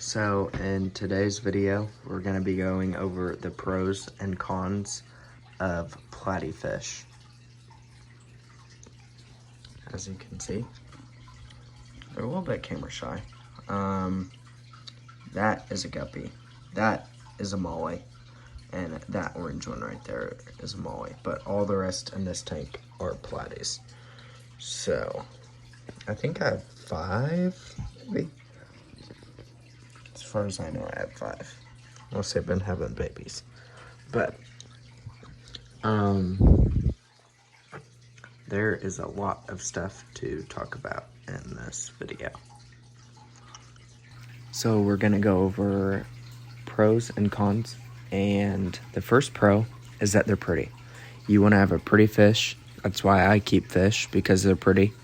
So in today's video, we're going to be going over the pros and cons of platy fish. As you can see, they're a little bit camera shy. That is a guppy, that is a molly, and that orange one right there is a molly. But all the rest in this tank are platies. So I think I have 5, maybe. As far as I know, I have 5. Unless they've been having babies. But, there is a lot of stuff to talk about in this video. So we're gonna go over pros and cons. And the first pro is that they're pretty. You wanna have a pretty fish. That's why I keep fish, because they're pretty.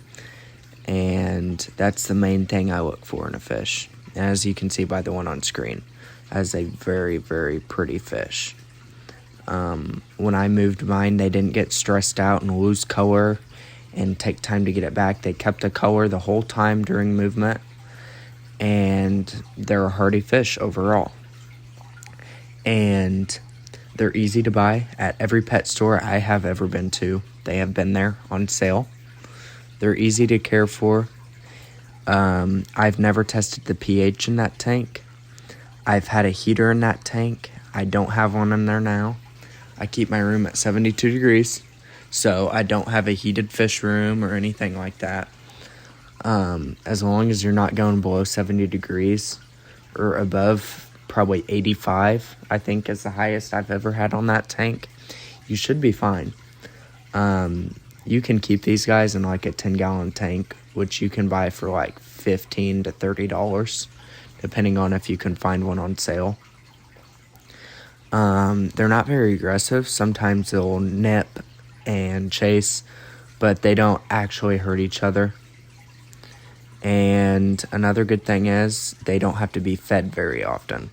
And that's the main thing I look for in a fish. As you can see by the one on screen, as a very, very pretty fish. When I moved mine, they didn't get stressed out and lose color and take time to get it back. They kept the color the whole time during movement, and they're a hardy fish overall. And they're easy to buy at every pet store I have ever been to. They have been there on sale. They're easy to care for. I've never tested the pH in that tank. I've had a heater in that tank. I don't have one in there now. I keep my room at 72 degrees, so I don't have a heated fish room or anything like that. As long as you're not going below 70 degrees or above, probably 85, I think is the highest I've ever had on that tank, you should be fine. You can keep these guys in like a 10-gallon tank, which you can buy for like $15 to $30, depending on if you can find one on sale. They're not very aggressive. Sometimes they'll nip and chase, but they don't actually hurt each other. And another good thing is they don't have to be fed very often.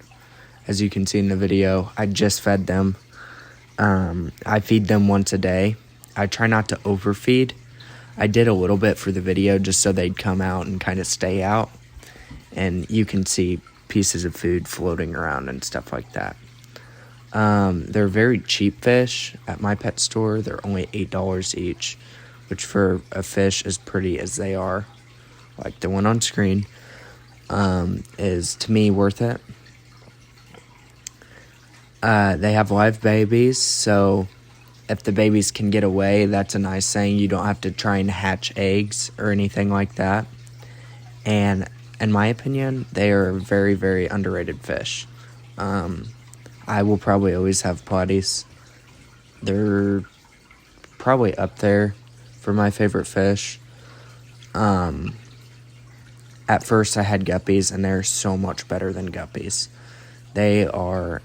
As you can see in the video, I just fed them. I feed them once a day. I try not to overfeed. I did a little bit for the video just so they'd come out and kind of stay out. And you can see pieces of food floating around and stuff like that. They're very cheap fish at my pet store. They're only $8 each, which for a fish as pretty as they are, like the one on screen, is to me worth it. They have live babies, so if the babies can get away, that's a nice thing. You don't have to try and hatch eggs or anything like that. And in my opinion, they are a very, very underrated fish. I will probably always have platies. They're probably up there for my favorite fish. At first I had guppies, and they're so much better than guppies. They are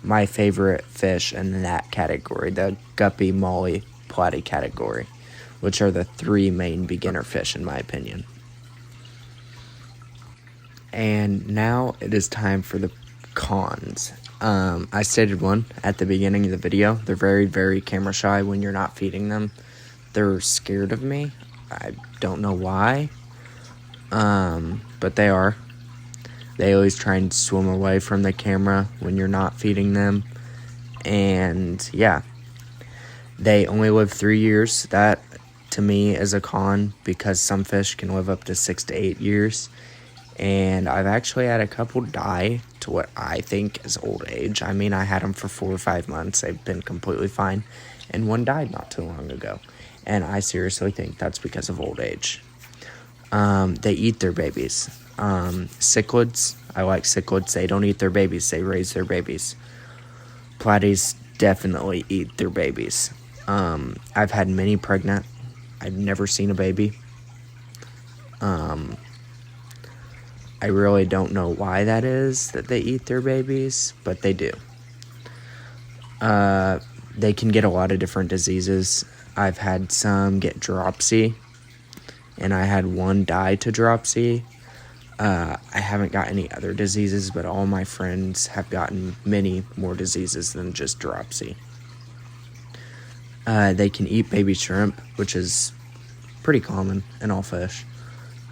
my favorite fish in that category, the guppy, molly, platy category, which are the 3 main beginner fish in my opinion. And now it is time for the cons. I stated one at the beginning of the video. They're very, very camera shy when you're not feeding them. They're scared of me. I don't know why, but they are. They always try and swim away from the camera when you're not feeding them. And yeah, they only live 3 years. That to me is a con, because some fish can live up to 6 to 8 years. And I've actually had a couple die to what I think is old age. I mean, I had them for 4 or 5 months. They've been completely fine. And one died not too long ago. And I seriously think that's because of old age. They eat their babies. Cichlids, I like cichlids. They don't eat their babies. They raise their babies. Platies definitely eat their babies. I've had many pregnant. I've never seen a baby. I really don't know why that is, that they eat their babies, but they do. They can get a lot of different diseases. I've had some get dropsy, and I had one die to dropsy. I haven't got any other diseases, but all my friends have gotten many more diseases than just dropsy. They can eat baby shrimp, which is pretty common in all fish.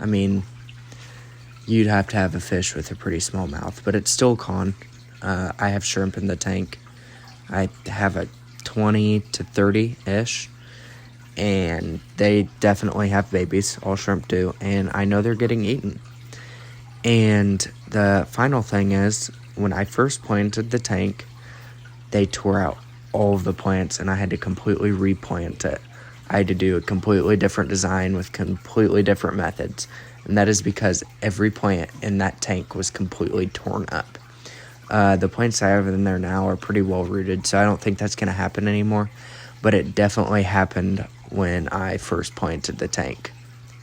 I mean, you'd have to have a fish with a pretty small mouth, but it's still a con. I have shrimp in the tank. I have a 20 to 30-ish, and they definitely have babies. All shrimp do, and I know they're getting eaten. And the final thing is, when I first planted the tank, they tore out all of the plants, and I had to completely replant it. I had to do a completely different design with completely different methods, and that is because every plant in that tank was completely torn up. The plants I have in there now are pretty well rooted, so I don't think that's going to happen anymore, but it definitely happened when I first planted the tank,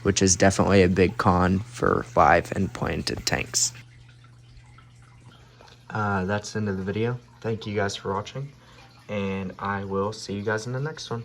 which is definitely a big con for live and planted tanks. That's the end of the video. Thank you guys for watching, and I will see you guys in the next one.